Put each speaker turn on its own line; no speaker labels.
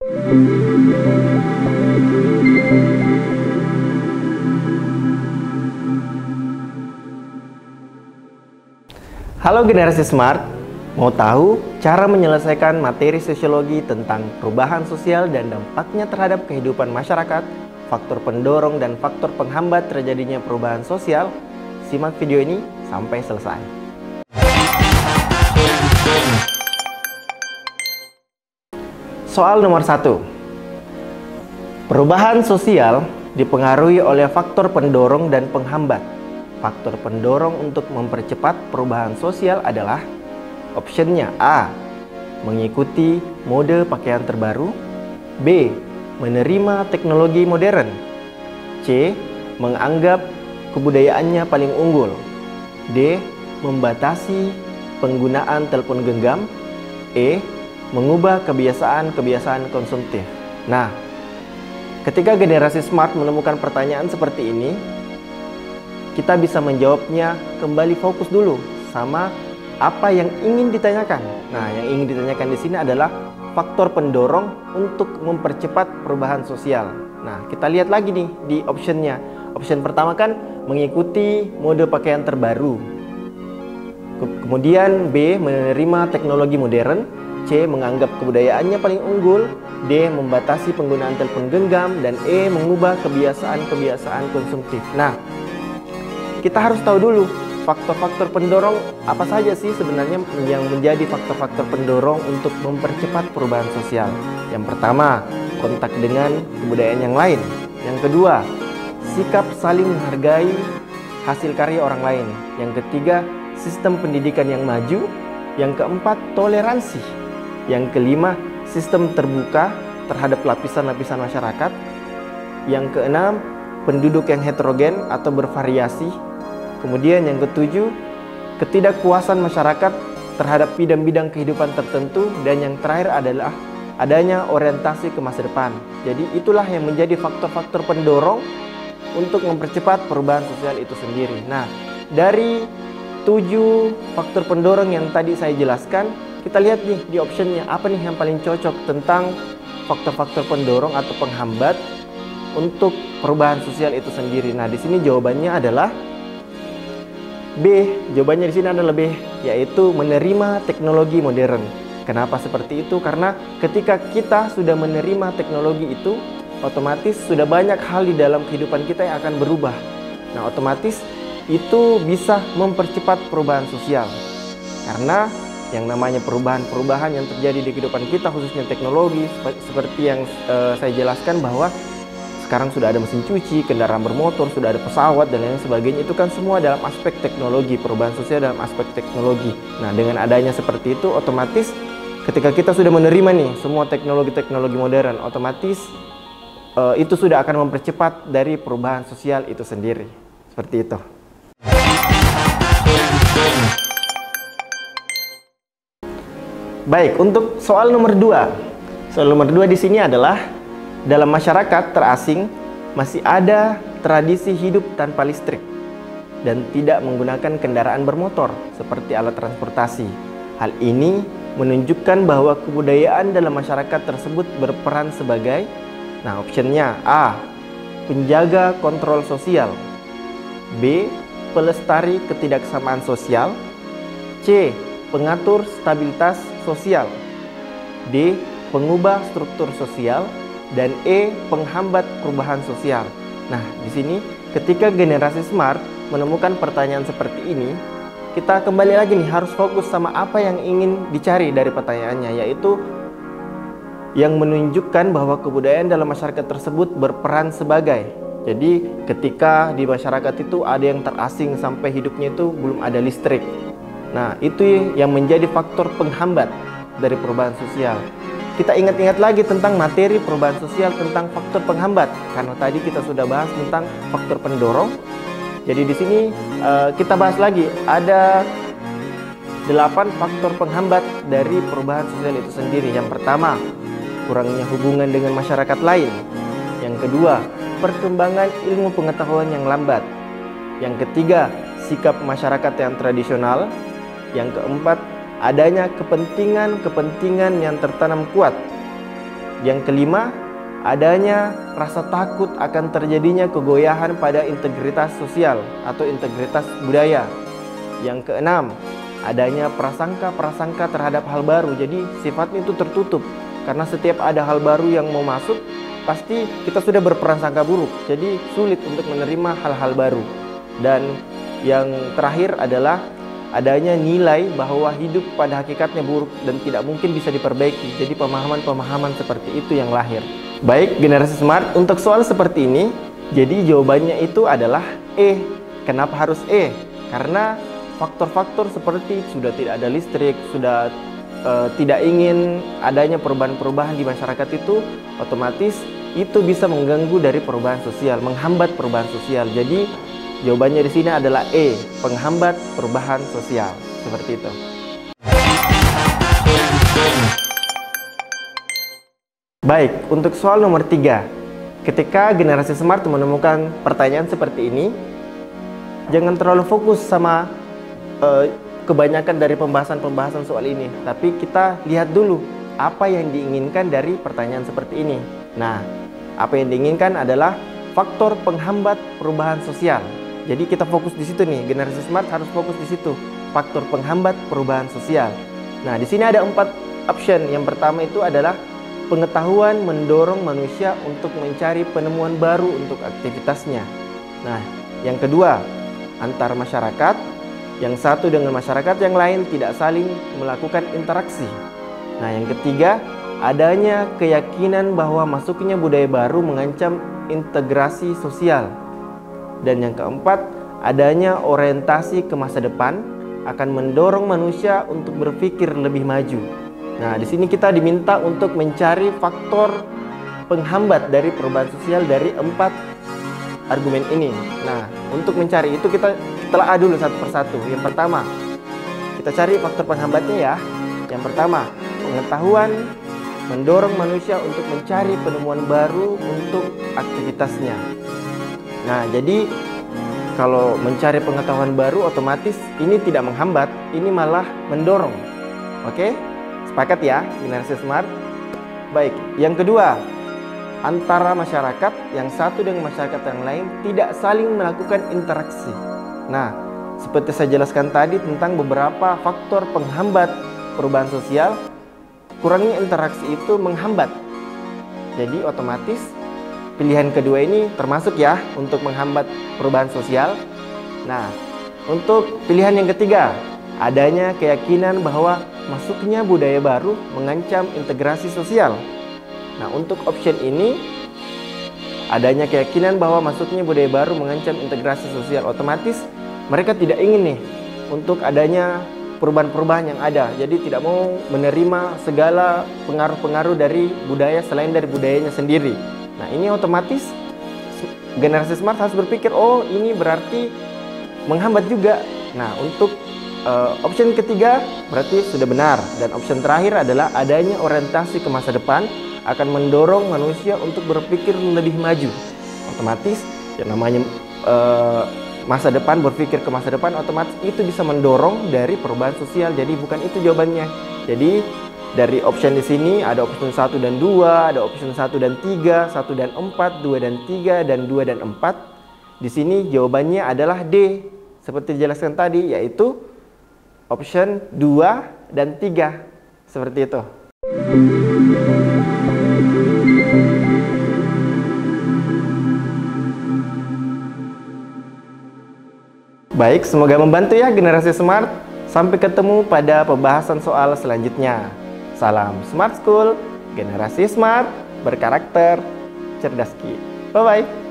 Halo generasi smart, mau tahu cara menyelesaikan materi sosiologi tentang perubahan sosial dan dampaknya terhadap kehidupan masyarakat, faktor pendorong dan faktor penghambat terjadinya perubahan sosial? Simak video ini sampai selesai. Soal nomor 1. Perubahan sosial dipengaruhi oleh faktor pendorong dan penghambat. Faktor pendorong untuk mempercepat perubahan sosial adalah optionnya A. Mengikuti mode pakaian terbaru, B. Menerima teknologi modern, C. Menganggap kebudayaannya paling unggul, D. Membatasi penggunaan telepon genggam, E. Mengubah kebiasaan-kebiasaan konsumtif. Nah, ketika generasi smart menemukan pertanyaan seperti ini, kita bisa menjawabnya kembali fokus dulu sama apa yang ingin ditanyakan. Nah, yang ingin ditanyakan di sini adalah faktor pendorong untuk mempercepat perubahan sosial. Nah, kita lihat lagi nih di optionnya. Option pertama kan mengikuti mode pakaian terbaru. Kemudian B. Menerima teknologi modern, C. Menganggap kebudayaannya paling unggul, D. Membatasi penggunaan telepon genggam, dan E. Mengubah kebiasaan-kebiasaan konsumtif. Nah, kita harus tahu dulu faktor-faktor pendorong apa saja sih sebenarnya yang menjadi faktor-faktor pendorong untuk mempercepat perubahan sosial. Yang pertama, kontak dengan kebudayaan yang lain. Yang kedua, sikap saling menghargai hasil karya orang lain. Yang ketiga, sistem pendidikan yang maju. Yang keempat, toleransi. Yang kelima, sistem terbuka terhadap lapisan-lapisan masyarakat. Yang keenam, penduduk yang heterogen atau bervariasi. Kemudian yang ketujuh, ketidakpuasan masyarakat terhadap bidang-bidang kehidupan tertentu. Dan yang terakhir adalah adanya orientasi ke masa depan. Jadi itulah yang menjadi faktor-faktor pendorong untuk mempercepat perubahan sosial itu sendiri. Nah, dari 7 faktor pendorong yang tadi saya jelaskan, kita lihat nih di optionnya apa nih yang paling cocok tentang faktor-faktor pendorong atau penghambat untuk perubahan sosial itu sendiri. Nah, di sini jawabannya adalah B. Jawabannya di sini adalah B, yaitu menerima teknologi modern. Kenapa seperti itu? Karena ketika kita sudah menerima teknologi itu, otomatis sudah banyak hal di dalam kehidupan kita yang akan berubah. Nah, otomatis itu bisa mempercepat perubahan sosial. Karena yang namanya perubahan-perubahan yang terjadi di kehidupan kita, khususnya teknologi, seperti yang saya jelaskan bahwa sekarang sudah ada mesin cuci, kendaraan bermotor, sudah ada pesawat, dan lain sebagainya. Itu kan semua dalam aspek teknologi, perubahan sosial dalam aspek teknologi. Nah, dengan adanya seperti itu, otomatis ketika kita sudah menerima nih semua teknologi-teknologi modern, otomatis itu sudah akan mempercepat dari perubahan sosial itu sendiri. Seperti itu. Baik, untuk soal nomor 2. Soal nomor 2 di sini adalah dalam masyarakat terasing masih ada tradisi hidup tanpa listrik dan tidak menggunakan kendaraan bermotor seperti alat transportasi. Hal ini menunjukkan bahwa kebudayaan dalam masyarakat tersebut berperan sebagai, nah optionnya A. Penjaga kontrol sosial, B. Pelestari ketidaksamaan sosial, C. Pengatur stabilitas sosial, D. Pengubah struktur sosial, dan E. Penghambat perubahan sosial. Nah, di sini ketika generasi smart menemukan pertanyaan seperti ini, kita kembali lagi nih harus fokus sama apa yang ingin dicari dari pertanyaannya, yaitu yang menunjukkan bahwa kebudayaan dalam masyarakat tersebut berperan sebagai. Jadi ketika di masyarakat itu ada yang terasing sampai hidupnya itu belum ada listrik. Nah, itu yang menjadi faktor penghambat dari perubahan sosial. Kita ingat-ingat lagi tentang materi perubahan sosial tentang faktor penghambat, karena tadi kita sudah bahas tentang faktor pendorong. Jadi di sini kita bahas lagi ada 8 faktor penghambat dari perubahan sosial itu sendiri. Yang pertama, kurangnya hubungan dengan masyarakat lain. Yang kedua, perkembangan ilmu pengetahuan yang lambat. Yang ketiga, sikap masyarakat yang tradisional. Yang keempat, adanya kepentingan-kepentingan yang tertanam kuat. Yang kelima, adanya rasa takut akan terjadinya kegoyahan pada integritas sosial atau integritas budaya. Yang keenam, adanya prasangka-prasangka terhadap hal baru. Jadi sifatnya itu tertutup, karena setiap ada hal baru yang mau masuk, pasti kita sudah berprasangka buruk. Jadi sulit untuk menerima hal-hal baru. Dan yang terakhir adalah adanya nilai bahwa hidup pada hakikatnya buruk dan tidak mungkin bisa diperbaiki. Jadi pemahaman-pemahaman seperti itu yang lahir. Baik, generasi smart, untuk soal seperti ini, jadi jawabannya itu adalah E. Kenapa harus E? Karena faktor-faktor seperti sudah tidak ada listrik, sudah tidak ingin adanya perubahan-perubahan di masyarakat itu, otomatis itu bisa mengganggu dari perubahan sosial, menghambat perubahan sosial. Jadi jawabannya di sini adalah E, penghambat perubahan sosial. Seperti itu. Baik, untuk soal nomor 3. Ketika generasi smart menemukan pertanyaan seperti ini, jangan terlalu fokus sama kebanyakan dari pembahasan-pembahasan soal ini, tapi kita lihat dulu apa yang diinginkan dari pertanyaan seperti ini. Nah, apa yang diinginkan adalah faktor penghambat perubahan sosial. Jadi kita fokus di situ nih, generasi smart harus fokus di situ, faktor penghambat perubahan sosial. Nah, di sini ada 4 option. Yang pertama itu adalah pengetahuan mendorong manusia untuk mencari penemuan baru untuk aktivitasnya. Nah, yang kedua, antar masyarakat. Yang satu dengan masyarakat yang lain tidak saling melakukan interaksi. Nah, yang ketiga, adanya keyakinan bahwa masuknya budaya baru mengancam integrasi sosial. Dan yang keempat, adanya orientasi ke masa depan akan mendorong manusia untuk berpikir lebih maju. Nah, di sini kita diminta untuk mencari faktor penghambat dari perubahan sosial dari 4 argumen ini. Nah, untuk mencari itu kita telah dulu satu persatu. Yang pertama, kita cari faktor penghambatnya ya. Yang pertama, pengetahuan mendorong manusia untuk mencari penemuan baru untuk aktivitasnya. Nah, jadi kalau mencari pengetahuan baru otomatis ini tidak menghambat, ini malah mendorong. Oke? Sepakat ya, generasi smart? Baik, yang kedua, antara masyarakat yang satu dengan masyarakat yang lain tidak saling melakukan interaksi. Nah, seperti saya jelaskan tadi tentang beberapa faktor penghambat perubahan sosial, kurangnya interaksi itu menghambat. Jadi otomatis pilihan kedua ini termasuk ya untuk menghambat perubahan sosial. Nah, untuk pilihan yang ketiga, adanya keyakinan bahwa masuknya budaya baru mengancam integrasi sosial. Nah, untuk option ini, adanya keyakinan bahwa masuknya budaya baru mengancam integrasi sosial, otomatis mereka tidak ingin nih untuk adanya perubahan-perubahan yang ada. Jadi tidak mau menerima segala pengaruh-pengaruh dari budaya selain dari budayanya sendiri. Nah, ini otomatis generasi smart harus berpikir, oh ini berarti menghambat juga. Nah, untuk option ketiga berarti sudah benar. Dan option terakhir adalah adanya orientasi ke masa depan akan mendorong manusia untuk berpikir lebih maju. Otomatis yang namanya masa depan, berpikir ke masa depan, otomatis itu bisa mendorong dari perubahan sosial. Jadi bukan itu jawabannya. Jadi dari option di sini ada option 1 dan 2, ada option 1 dan 3, 1 dan 4, 2 dan 3, dan 2 dan 4. Di sini jawabannya adalah D. Seperti dijelaskan tadi, yaitu option 2 dan 3. Seperti itu. Baik, semoga membantu ya generasi smart. Sampai ketemu pada pembahasan soal selanjutnya. Salam Smart School, generasi smart, berkarakter, cerdas. Bye-bye.